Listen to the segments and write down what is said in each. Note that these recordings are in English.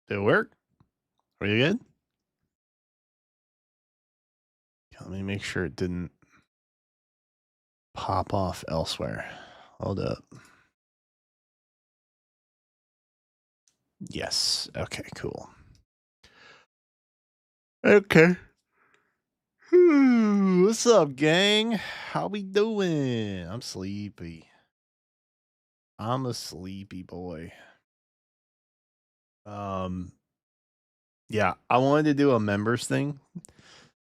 Did it work? Are you good? Let me make sure it didn't pop off elsewhere. Hold up. Yes. Okay, cool. Okay. What's up, gang? How we doing? I'm sleepy. I'm a sleepy boy. Um, yeah, I wanted to do a members thing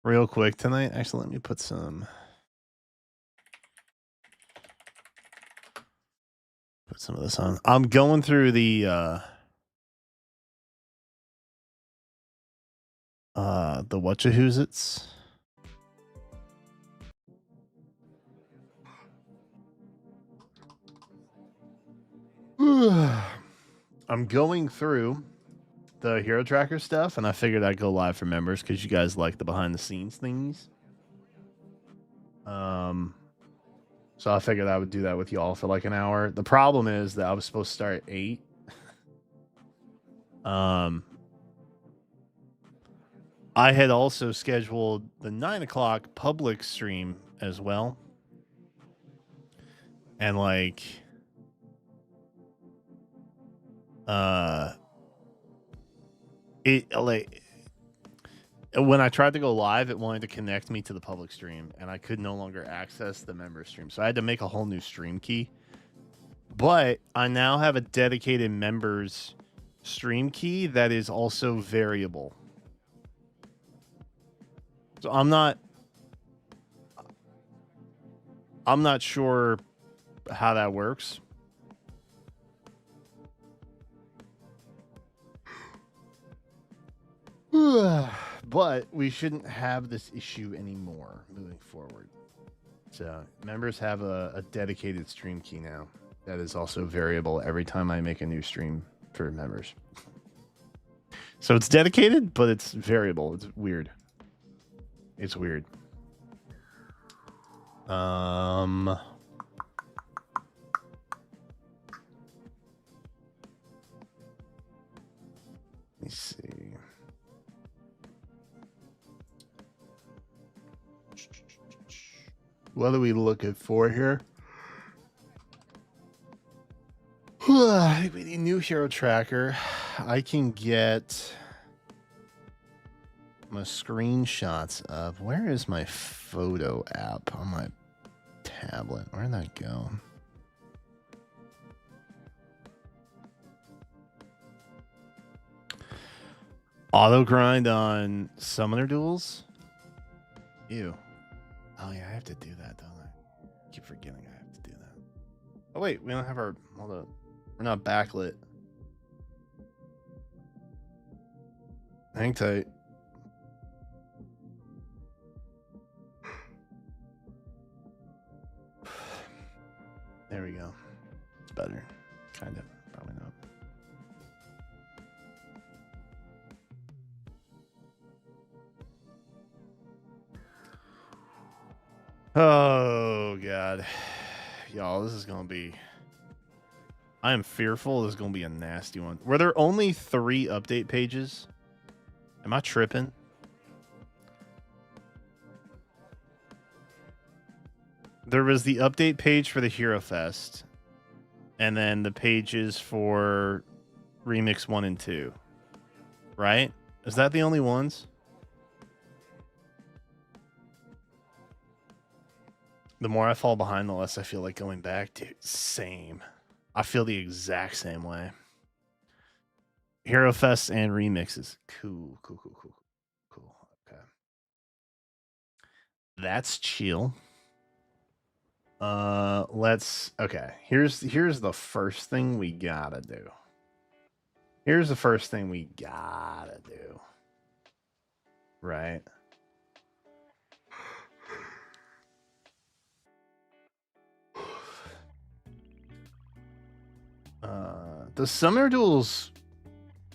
real quick tonight. Actually, let me put some of this on. I'm going through the whatchahoozits. I'm going through the Hero Tracker stuff, and I figured I'd go live for members because you guys like the behind the scenes things. So I figured I would do that with y'all for like an hour. The problem is that I was supposed to start at 8. I had also scheduled the 9 o'clock public stream as well. And like, when I tried to go live, it wanted to connect me to the public stream, and I could no longer access the member stream. So I had to make a whole new stream key. But I now have a dedicated members stream key that is also variable. So I'm not sure how that works. But we shouldn't have this issue anymore moving forward. So members have a dedicated stream key now that is also variable every time I make a new stream for members. So it's dedicated, but it's variable. It's weird. It's weird. Let me see. What are we looking for here? I think we need new hero tracker. I can get my screenshots of where is my photo app on my tablet? Where'd that go? Auto grind on summoner duels? Ew. Oh yeah, I have to do that, don't I? Keep forgetting I have to do that. Oh wait, we don't have our hold up. We're not backlit. Hang tight. There we go. It's better. Kind of. Probably not. Oh god. Y'all, this is gonna be, I am fearful this is gonna be a nasty one. Were there only 3 update pages? Am I tripping? There was the update page for the Hero Fest, and then the pages for Remix 1 and 2. Right? Is that the only ones? The more I fall behind, the less I feel like going back. Dude, same. I feel the exact same way. Hero Fest and remixes. Cool. Okay. That's chill. Okay. Here's the first thing we gotta do. Right. The Summoner Duels,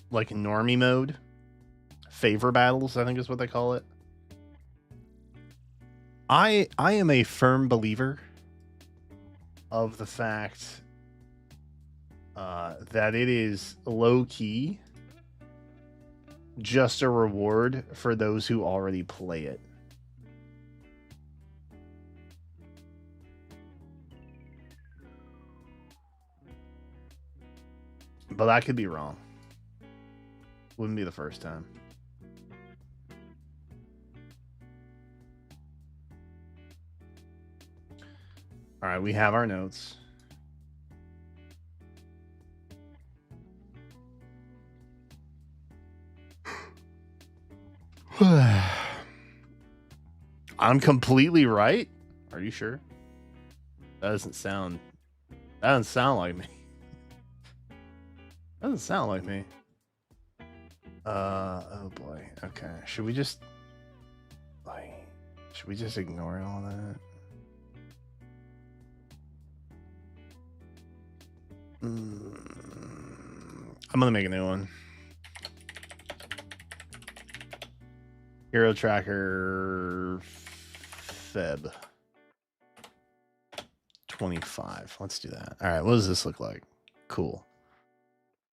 like normie mode, favor battles, I think is what they call it. I am a firm believer of the fact that it is low key just a reward for those who already play it. But I could be wrong. Wouldn't be the first time. All right, we have our notes. I'm completely right. Are you sure? That doesn't sound like me. Doesn't sound like me. Oh boy. Okay. Should we just ignore all that? I'm gonna make a new one. Hero Tracker Feb 25. Let's do that. All right, what does this look like? Cool.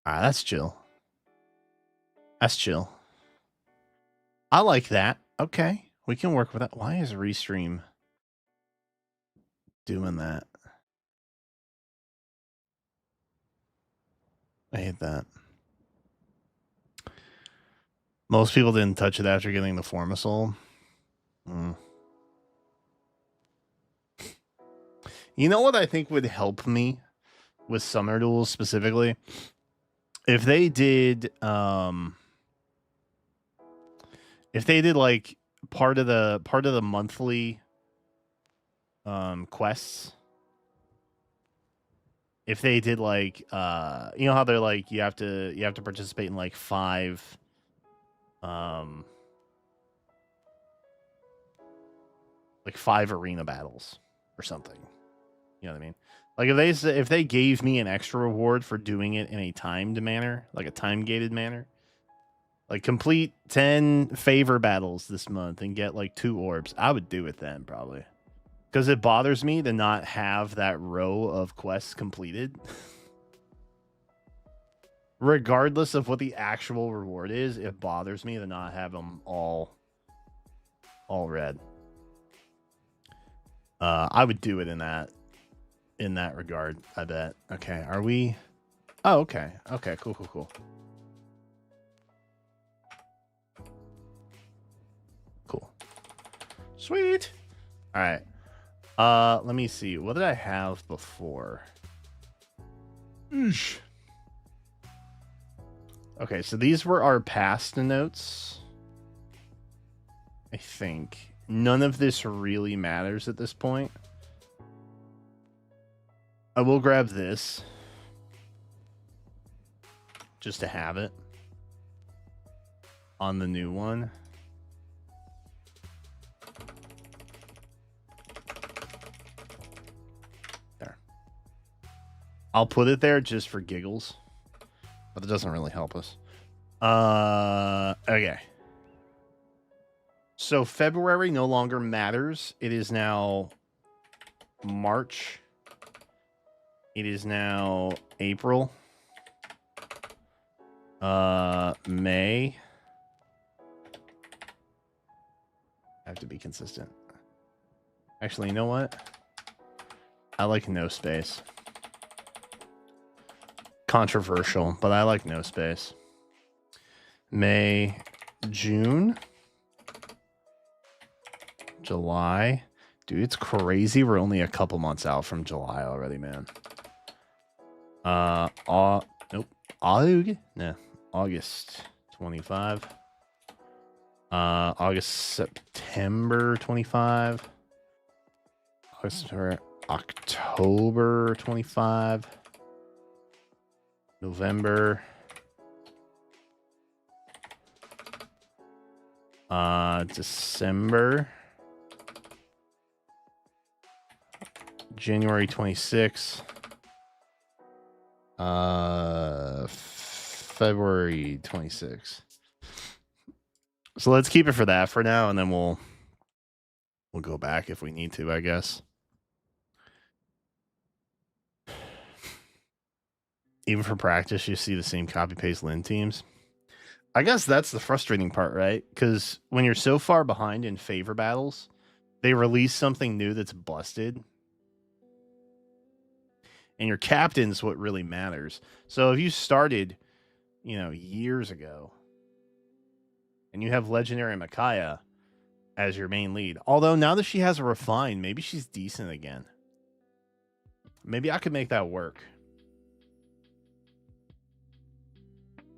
All right, that's chill. That's chill. I like that. Okay, we can work with that. Why is Restream doing that? I hate that. Most people didn't touch it after getting the Formisol. You know what I think would help me with Summer Duels specifically? If they did like part of the monthly quests. If they did like you know how they're like you have to participate in like 5 like 5 arena battles or something. You know what I mean? Like if they gave me an extra reward for doing it in a timed manner, like a time gated manner, like complete 10 favor battles this month and get like 2 orbs, I would do it then probably. Because it bothers me to not have that row of quests completed. Regardless of what the actual reward is, it bothers me to not have them all red. I would do it in that regard, I bet. Okay, are we? Oh, okay. Okay, cool. Cool. Sweet. All right. Let me see. What did I have before? Eesh. Okay, so these were our past notes. I think none of this really matters at this point. I will grab this just to have it on the new one. There. I'll put it there just for giggles, but it doesn't really help us. Okay. So February no longer matters. It is now March. It is now April. May. I have to be consistent. Actually, you know what? I like no space. Controversial, but I like no space. May, June, July. Dude, it's crazy. We're only a couple months out from July already, man. Nope. August 25. August, September 25. October 25. November. December. January 26. February 26. So let's keep it for that for now, and then we'll go back if we need to, I guess. Even for practice, you see the same copy paste Lin teams. I guess that's the frustrating part, right? Because when you're so far behind in favor battles, they release something new that's busted. And your captain's what really matters. So if you started, years ago, and you have Legendary Micaiah as your main lead, although now that she has a refine, maybe she's decent again. Maybe I could make that work.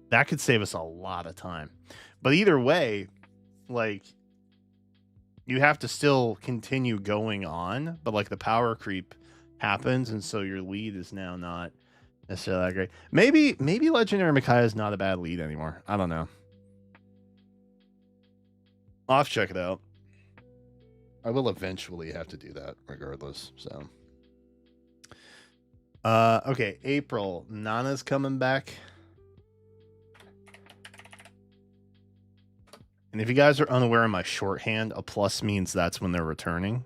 That could save us a lot of time. But either way, like, you have to still continue going on, but like the power creep happens, and so your lead is now not necessarily that great. Maybe Legendary Micaiah is not a bad lead anymore. I don't know. I'll have to check it out. I will eventually have to do that regardless. So okay, April. Nana's coming back. And if you guys are unaware of my shorthand, a plus means that's when they're returning.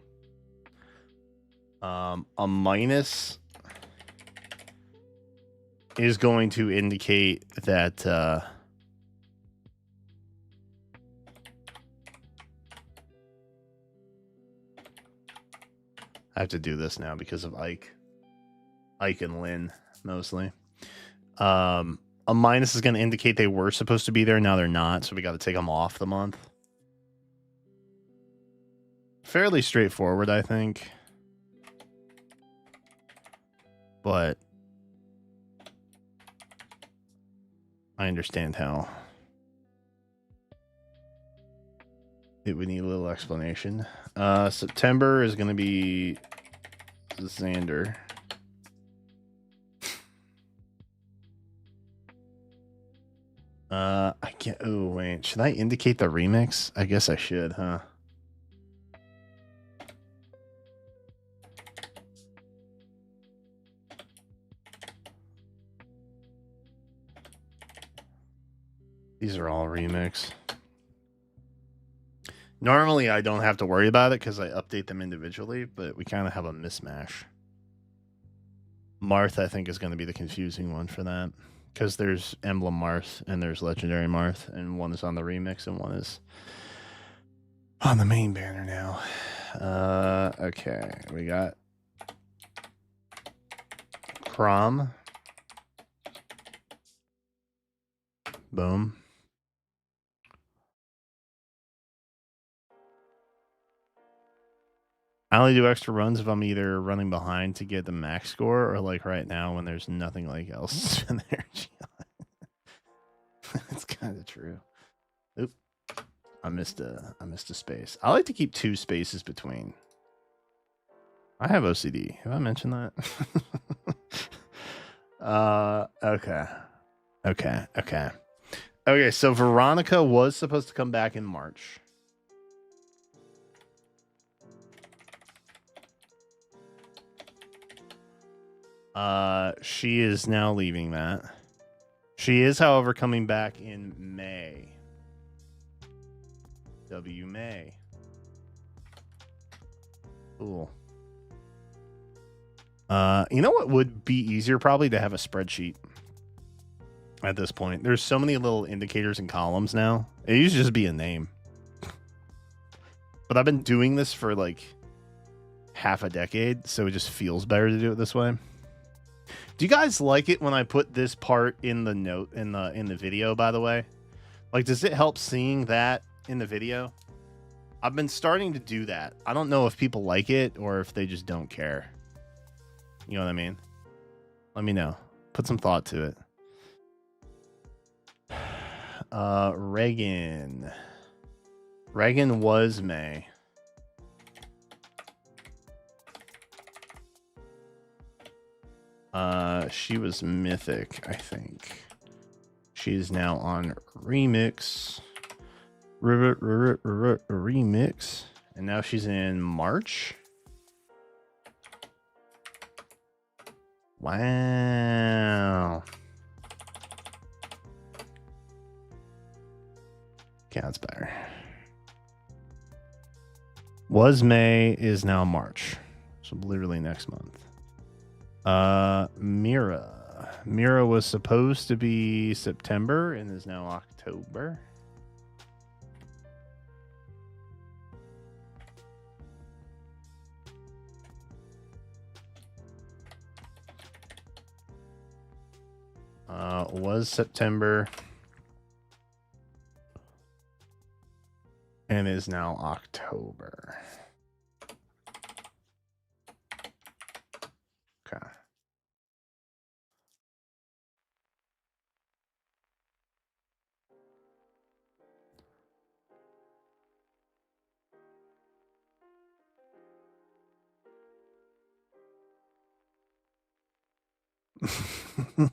A minus is going to indicate that I have to do this now because of Ike and Lynn mostly. A minus is going to indicate they were supposed to be there. Now they're not. So we got to take them off the month. Fairly straightforward, I think. But I understand how it would need a little explanation. September is going to be Xander. I can't. Oh, wait. Should I indicate the remix? I guess I should, huh? These are all remix. Normally, I don't have to worry about it because I update them individually, but we kind of have a mismatch. Marth, I think, is going to be the confusing one for that. Because there's Emblem Marth and there's Legendary Marth, and one is on the remix and one is on the main banner now. Okay, we got Crom. Boom. I only do extra runs if I'm either running behind to get the max score or like right now when there's nothing like else to spend energy on. It's kind of true. Oop. I missed a space. I like to keep 2 spaces between. I have OCD. Have I mentioned that? Okay, so Veronica was supposed to come back in March. She is now leaving that. She is, however, coming back in May. May. Cool. You know what would be easier probably to have a spreadsheet at this point. There's so many little indicators and columns now. It used to just be a name. But I've been doing this for like half a decade, so it just feels better to do it this way. Do you guys like it when I put this part in the note in the video, by the way? Like, does it help seeing that in the video? I've been starting to do that. I don't know if people like it or if they just don't care. You know what I mean? Let me know. Put some thought to it. Reagan. Reagan was May. She was Mythic, I think. She's now on Remix. Remix. And now she's in March. Wow. Counts better. Was May, is now March. So literally next month. Mira. Mira was supposed to be September and is now October. Was September and is now October. Okay.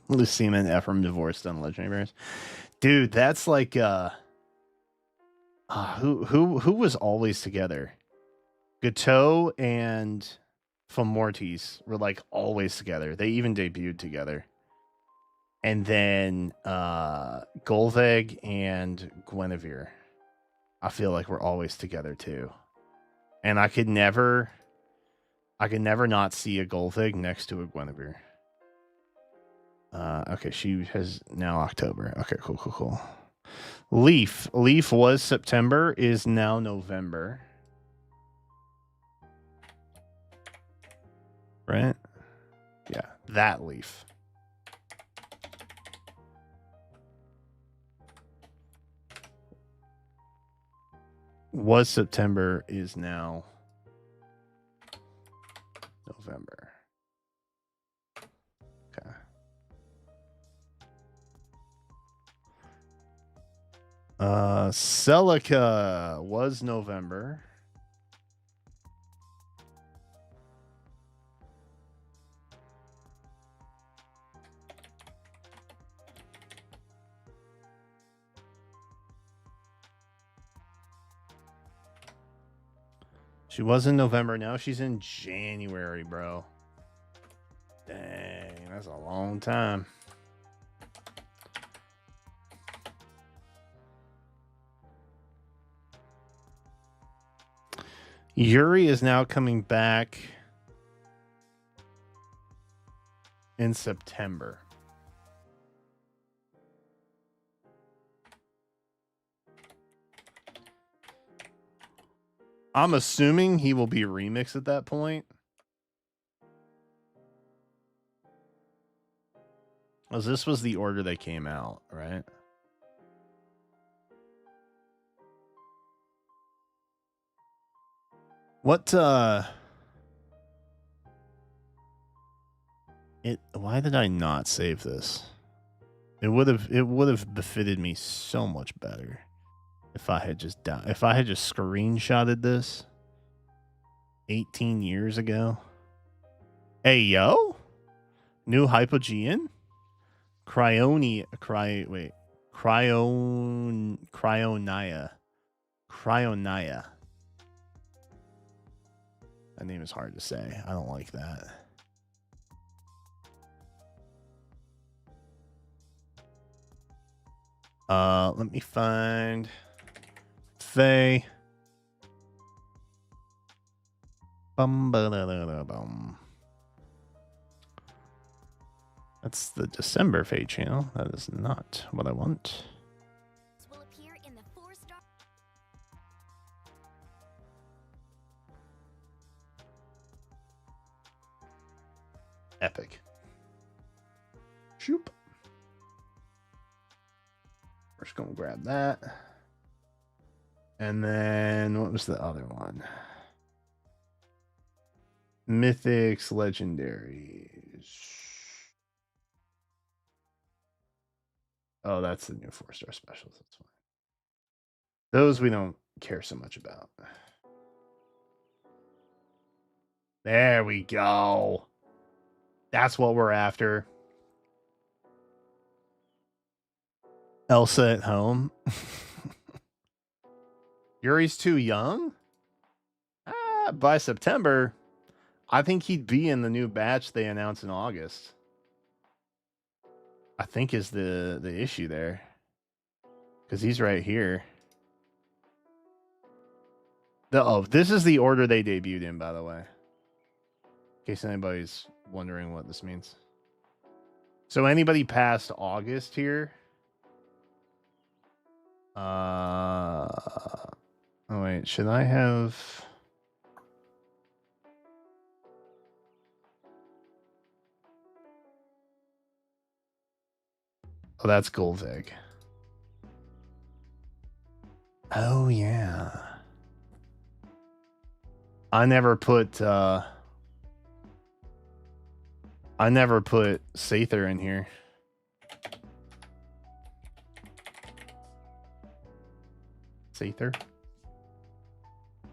Lucina and Ephraim divorced on Legendary Bears. Dude, that's like who was always together? Gateau and Fomortis were like always together. They even debuted together. And then Golveg and Guinevere, I feel like we're always together too. And I could never not see a Golveg next to a Guinevere. Okay, she has now October. Okay, cool. Leaf was September, is now November. Right? Yeah, that Leaf. Was September, is now November. Okay. Celica was November. She was in November. Now she's in January, bro. Dang, that's a long time. Yuri is now coming back in September. I'm assuming he will be remixed at that point. As this was the order they came out, right? What why did I not save this? It would have befitted me so much better if I had just screenshotted this 18 years ago. Hey yo, new Hypogean, Cryonia. That name is hard to say. I don't like that. Let me find Faye. Bum. That's the December Faye channel. That is not what I want. Will appear in the 4-star. Epic. Shoop. We're just gonna grab that. And then what was the other one? Mythics, Legendaries. Oh, that's the new 4-star specials. That's fine. Those we don't care so much about. There we go. That's what we're after. Elsa at home. Yuri's too young? By September, I think he'd be in the new batch they announced in August. I think is the issue there. Because he's right here. This is the order they debuted in, by the way. In case anybody's wondering what this means. So anybody past August here? Oh wait, should I have? Oh, that's Golvig. Oh yeah. I never put Sather in here. Sather?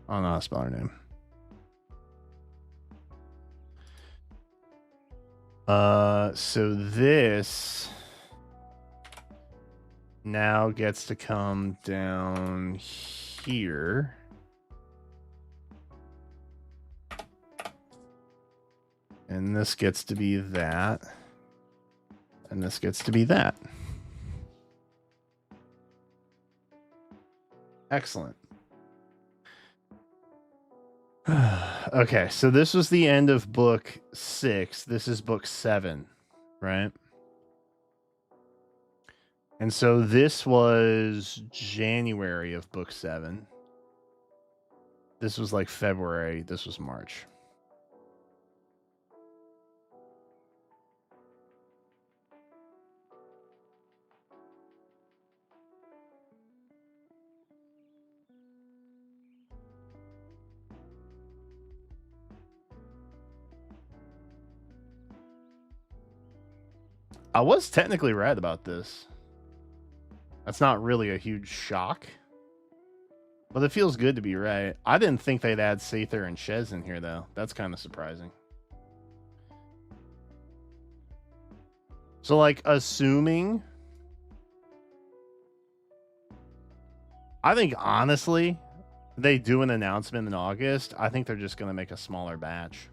I don't know how to spell her name. So this now gets to come down here. And this gets to be that. And this gets to be that. Excellent. Okay, so this was the end of book 6. This is book 7, right? And so this was January of book 7. This was like February. This was March. I was technically right about this. That's not really a huge shock. But it feels good to be right. I didn't think they'd add Sather and Shez in here, though. That's kind of surprising. So, like, assuming... I think, honestly, they do an announcement in August. I think they're just going to make a smaller batch.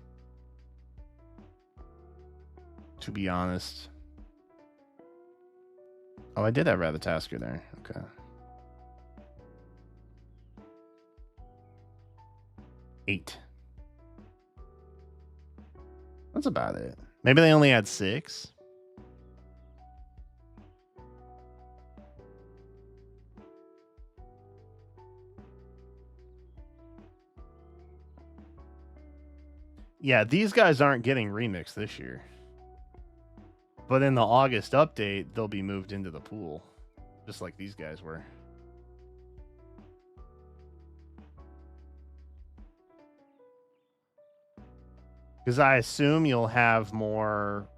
To be honest. Oh, I did have Ratatasker there. Okay. Eight. That's about it. Maybe they only had 6. Yeah, these guys aren't getting remixed this year. But in the August update, they'll be moved into the pool. Just like these guys were. Because I assume you'll have more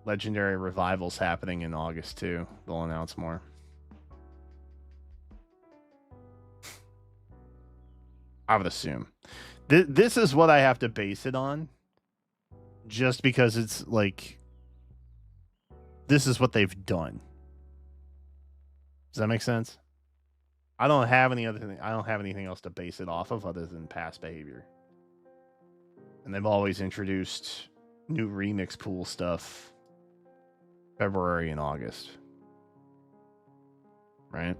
legendary revivals happening in August too. They'll announce more. I would assume. This is what I have to base it on. Just because it's like... This is what they've done. Does that make sense? I don't have any other thing. I don't have anything else to base it off of other than past behavior. And they've always introduced new remix pool stuff February and August. Right?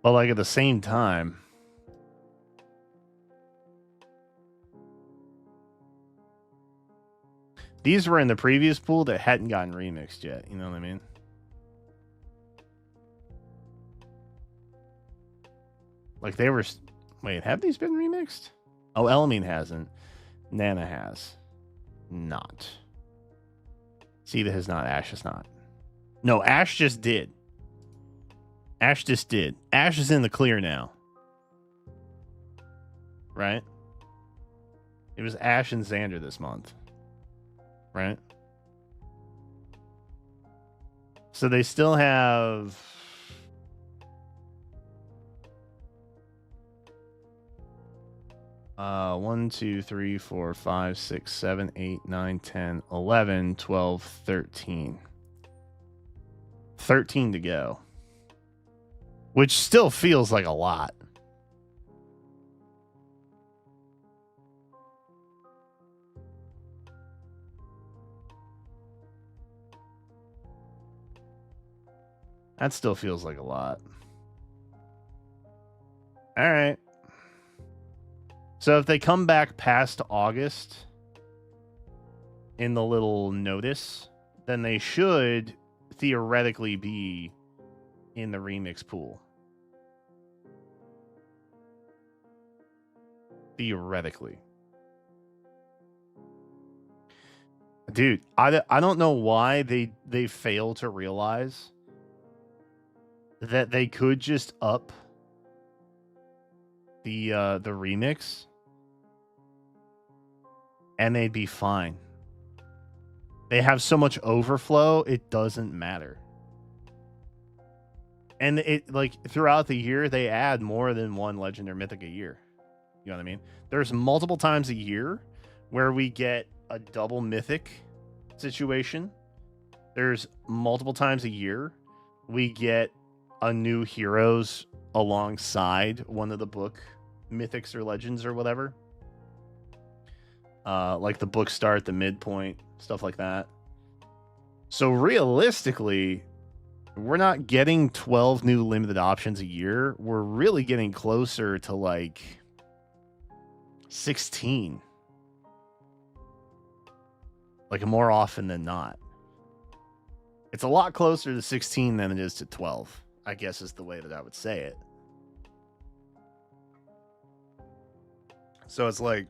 But like at the same time, these were in the previous pool that hadn't gotten remixed yet. You know what I mean? Like they were... Wait, have these been remixed? Oh, Elamine hasn't. Nana has. Not. Sita has not. Ash has not. No, Ash just did. Ash just did. Ash is in the clear now. Right? It was Ash and Xander this month. Right? So they still have... 1, 2, 3, 4, 5, 6, 7, 8, 9, 10, 11, 12, 13. 13 to go. Which still feels like a lot. That still feels like a lot. All right. So if they come back past August in the little notice, then they should theoretically be in the remix pool. Theoretically. Dude, I don't know why they fail to realize that they could just up the remix and they'd be fine. They have so much overflow, it doesn't matter. And it, like, throughout the year, they add more than one Legend or Mythic a year. You know what I mean? There's multiple times a year where we get a double Mythic situation. There's multiple times a year we get a new Heroes alongside one of the book Mythics or Legends or whatever. Like the book start, the midpoint, stuff like that. So realistically, we're not getting 12 new limited options a year. We're really getting closer to like 16. Like more often than not. It's a lot closer to 16 than it is to 12, I guess is the way that I would say it. So it's like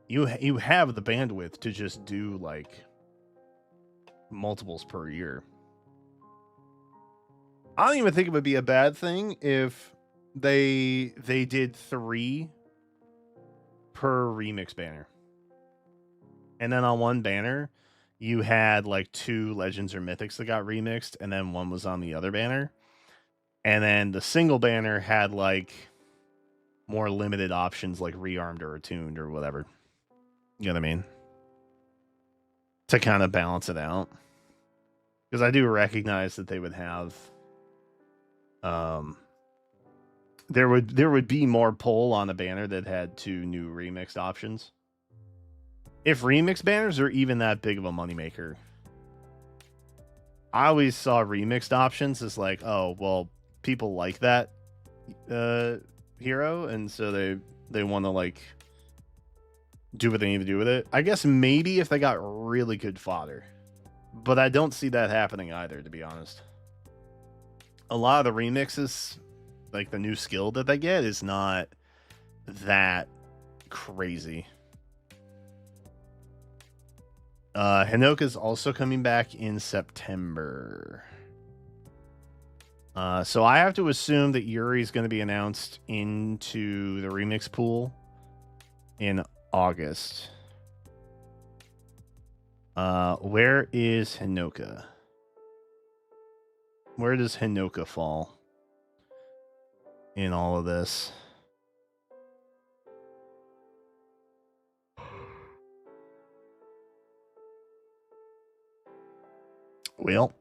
you have the bandwidth to just do like multiples per year. I don't even think it would be a bad thing if they did 3 per remix banner. And then on one banner, you had like 2 Legends or Mythics that got remixed, and then one was on the other banner. And then the single banner had like more limited options like rearmed or attuned or whatever. You know what I mean? To kind of balance it out. Because I do recognize that they would have there would be more pull on a banner that had 2 new remixed options. If remix banners are even that big of a moneymaker, I always saw remixed options as like, oh, well, people like that hero, and so they want to like do what they need to do with it. I guess maybe if they got really good fodder, but I don't see that happening either, to be honest. A lot of the remixes, like the new skill that they get, is not that crazy. Hinoka's also coming back in September. So I have to assume that Yuri's going to be announced into the remix pool in August. Where is Hinoka? Where does Hinoka fall in all of this? Well,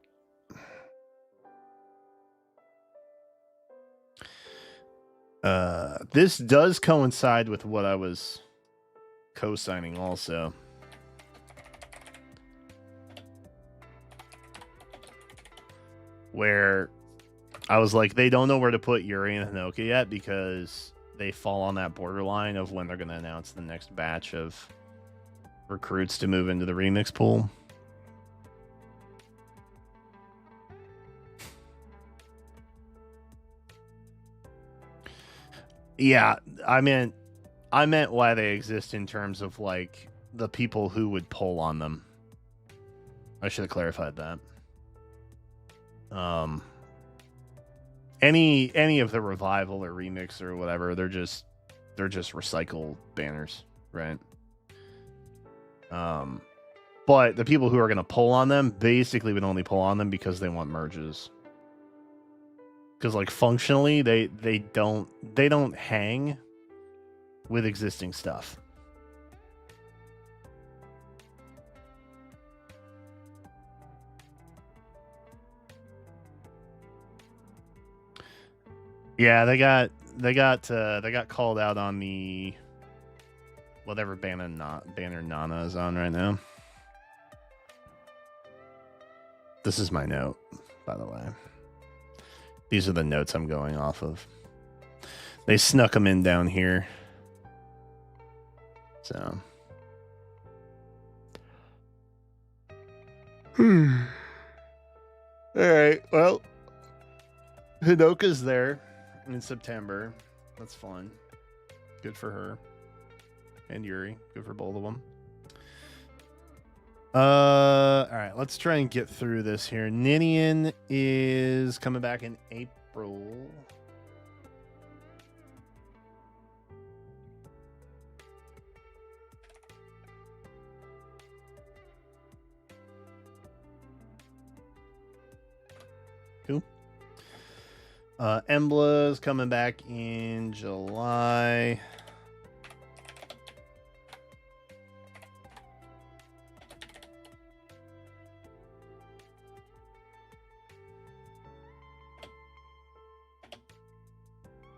this does coincide with what I was co-signing also. Where I was like, they don't know where to put Yuri and Hinoka yet because they fall on that borderline of when they're going to announce the next batch of recruits to move into the remix pool. Yeah, I meant why they exist in terms of like the people who would pull on them. I should have clarified that. Any of the revival or remix or whatever, they're just recycled banners, right? But the people who are going to pull on them basically would only pull on them because they want merges. Because like functionally, they don't hang with existing stuff. Yeah, they got called out on the whatever banner Nana is on right now. This is my note, by the way. These are the notes I'm going off of. They snuck them in down here. So. All right. Well, Hinoka's there in September. That's fun. Good for her. And Yuri. Good for both of them. All right. Let's try and get through this here. Ninian is coming back in April. Cool. Emblem's coming back in July.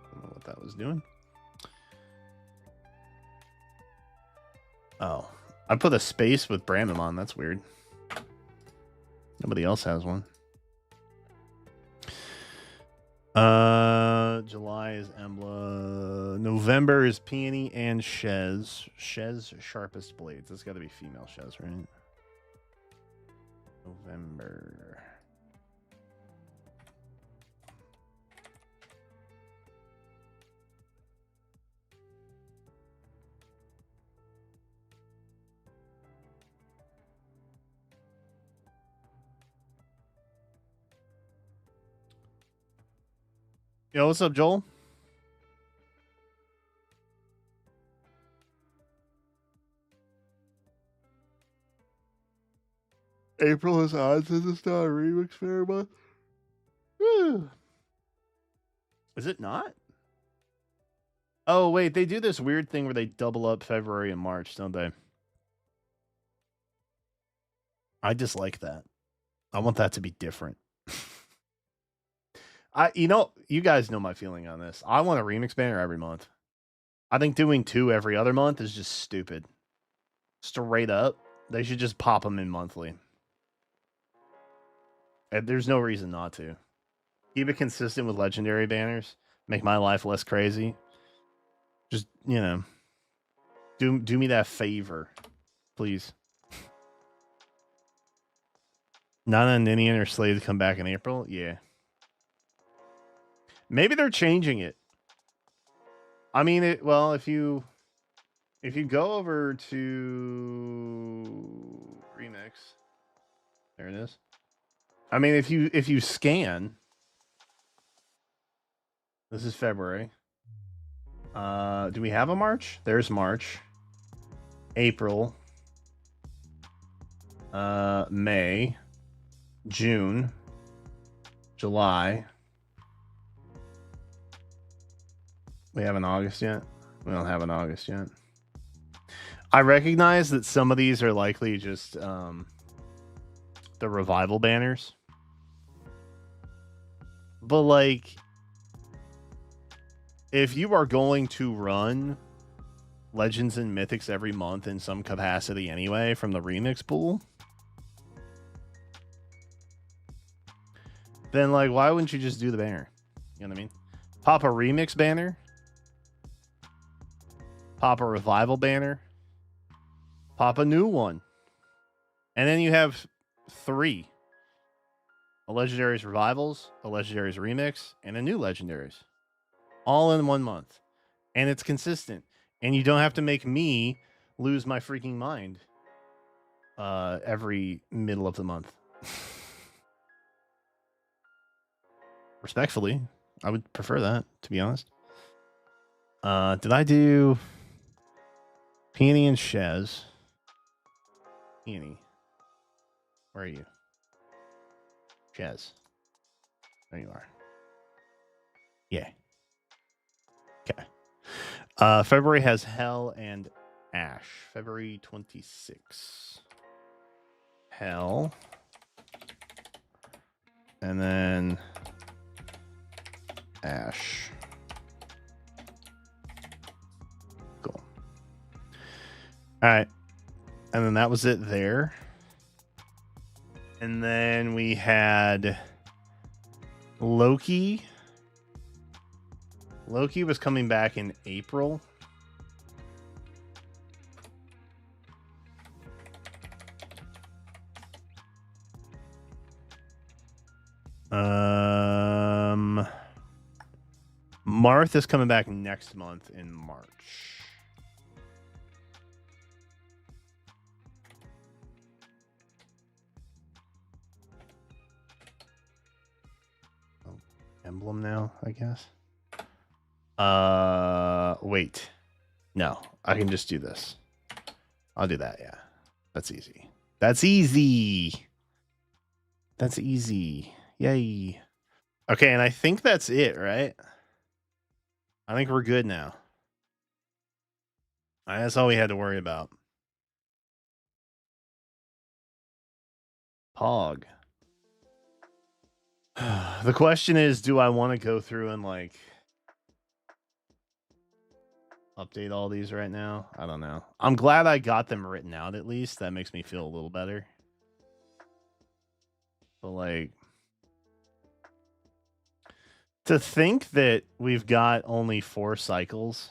I don't know what that was doing. Oh, I put a space with Brandon on. That's weird. Nobody else has one. July is Emblem. November is Peony and Shez. Shez Sharpest Blades. That's got to be female Shez, right? November. Yo, what's up, Joel? April is odds as it's not a remix fair month. Is it not? Oh, wait, they do this weird thing where they double up February and March, don't they? I dislike that. I want that to be different. You guys know my feeling on this. I want a remix banner every month. I think doing 2 every other month is just stupid. Straight up. They should just pop them in monthly. And there's no reason not to. Keep it consistent with legendary banners. Make my life less crazy. Just, do me that favor, please. Nana and Ninian are slated to come back in April? Yeah. Maybe they're changing it. I mean, if you go over to Remix, there it is. I mean, if you scan, this is February. Do we have a March? There's March. April. May. June. July. We have an August yet? We don't have an August yet. I recognize that some of these are likely just the revival banners. But, like, if you are going to run Legends and Mythics every month in some capacity anyway from the remix pool, then, like, why wouldn't you just do the banner? You know what I mean? Pop a remix banner. Pop a revival banner. Pop a new one. And then you have 3. A Legendaries Revivals, a Legendaries Remix, and a new Legendaries. All in 1 month. And it's consistent. And you don't have to make me lose my freaking mind every middle of the month. Respectfully, I would prefer that, to be honest. Did I do Peony and Shez? Peony. Where are you? Shez. There you are. Yeah. Okay. February has Hell and Ash. February 26. Hell. And then Ash. Cool. All right. And then that was it there. And then we had Loki. Loki was coming back in April. Martha's coming back next month in March. Oh, Emblem now, I guess. Wait. No, I can just do this. I'll do that, yeah. That's easy. That's easy. That's easy. Yay. Okay, and I think that's it, right? I think we're good now. That's all we had to worry about. Pog. The question is, do I want to go through and like update all these right now? I don't know. I'm glad I got them written out at least. That makes me feel a little better. But like, to think that we've got only 4 cycles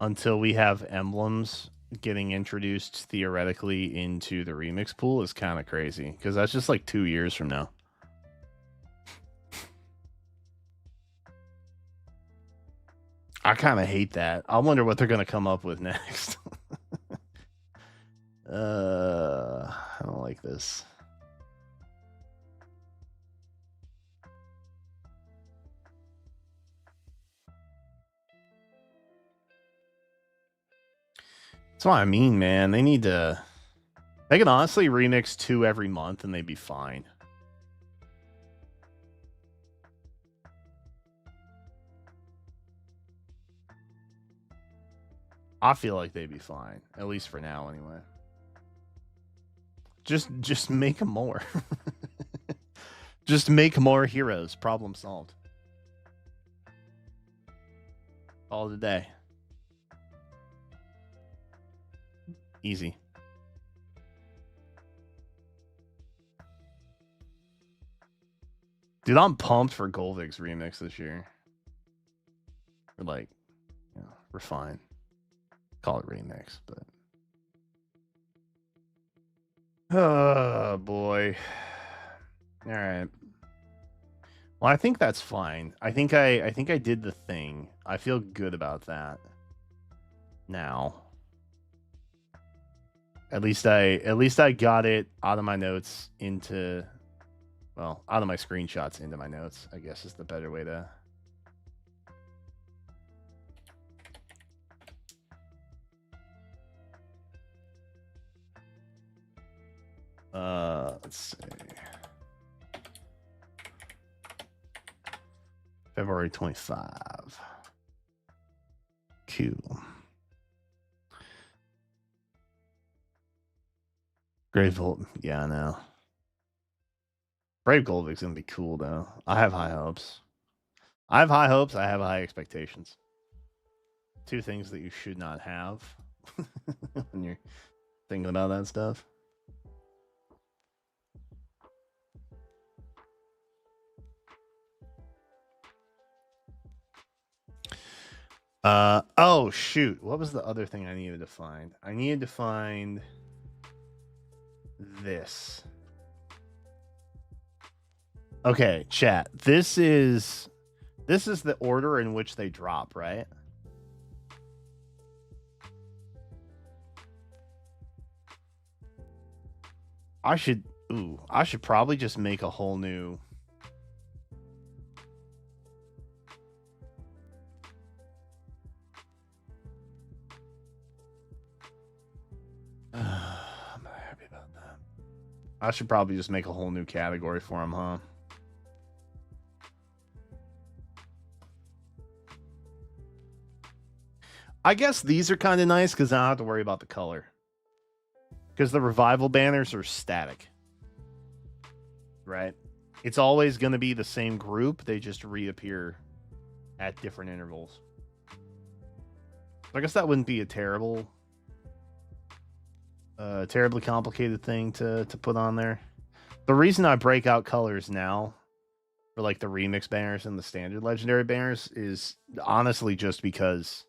until we have emblems getting introduced theoretically into the remix pool is kind of crazy, because that's just like 2 years from now. I kind of hate that. I wonder what they're going to come up with next. I don't like this. That's what I mean, man. They need to... They can honestly remix 2 every month and they'd be fine. I feel like they'd be fine. At least for now, anyway. Just make them more. Just make more heroes. Problem solved. All the day. Easy. Dude, I'm pumped for Golvik's remix this year. Or like, you know, refine. Call it remix, but... Oh, boy. All right. Well, I think that's fine. I think I did the thing. I feel good about that. Now. At least I got it out of my notes into... Well, out of my screenshots into my notes, I guess is the better way to... Let's see. February 25. Cool. Great Volt. Yeah, I know. Brave Golvik's gonna be cool though. I have high hopes. I have high hopes. I have high expectations. 2 things that you should not have when you're thinking about that stuff. Oh shoot. What was the other thing I needed to find? I needed to find this. Okay, chat. This is the order in which they drop, right? I should probably just make a whole new... I'm not happy about that. I should probably just make a whole new category for him, huh? I guess these are kind of nice because I don't have to worry about the color. Because the revival banners are static. Right? It's always going to be the same group. They just reappear at different intervals. I guess that wouldn't be a terribly complicated thing to put on there. The reason I break out colors now for like the remix banners and the standard legendary banners is honestly just because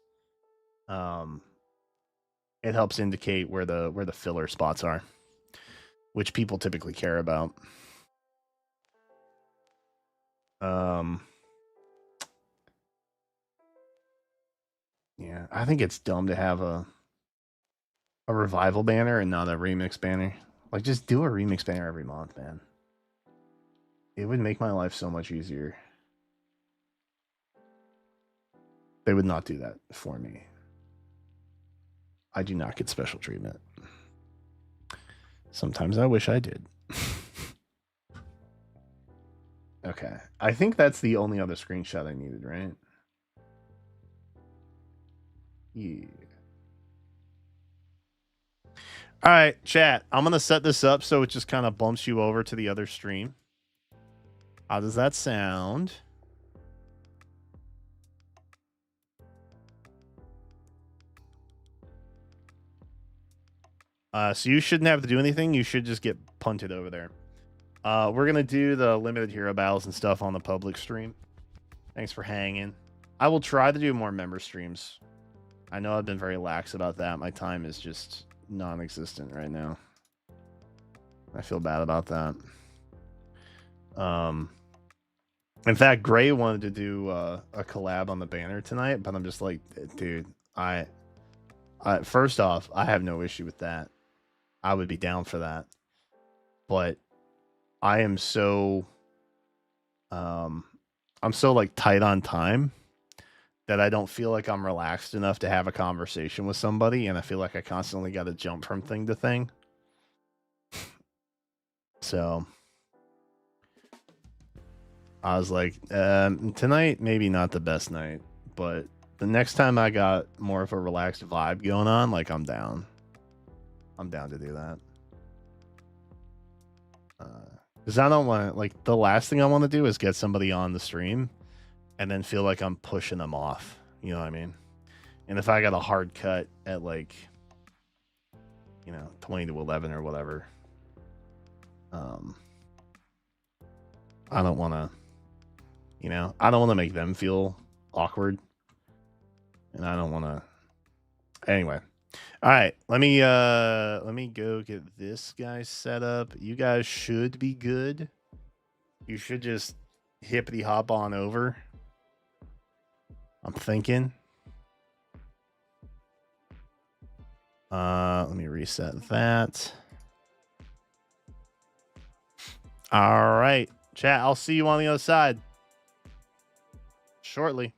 it helps indicate where the filler spots are, which people typically care about. Yeah, I think it's dumb to have a revival banner and not a remix banner. Like, just do a remix banner every month, man. It would make my life so much easier. They would not do that for me. I do not get special treatment. Sometimes I wish I did. Okay. I think that's the only other screenshot I needed, right? Yeah. All right, chat. I'm going to set this up so it just kind of bumps you over to the other stream. How does that sound? So you shouldn't have to do anything. You should just get punted over there. We're going to do the limited hero battles and stuff on the public stream. Thanks for hanging. I will try to do more member streams. I know I've been very lax about that. My time is just non-existent right now. I feel bad about that. In fact, Gray wanted to do a collab on the banner tonight, but I'm just like, dude, I first off, I have no issue with that. I would be down for that. But I am so I'm so like tight on time that I don't feel like I'm relaxed enough to have a conversation with somebody, and I feel like I constantly got to jump from thing to thing. So I was like, tonight maybe not the best night, but the next time I got more of a relaxed vibe going on, like I'm down. I'm down to do that. Because I don't want to, like, the last thing I want to do is get somebody on the stream and then feel like I'm pushing them off. You know what I mean? And if I got a hard cut at, like, 20 to 11 or whatever, I don't want to, I don't want to make them feel awkward. And I don't want to. Anyway. All right, let me go get this guy set up. You guys should be good. You should just hippity hop on over. I'm thinking. Let me reset that. All right, chat. I'll see you on the other side shortly.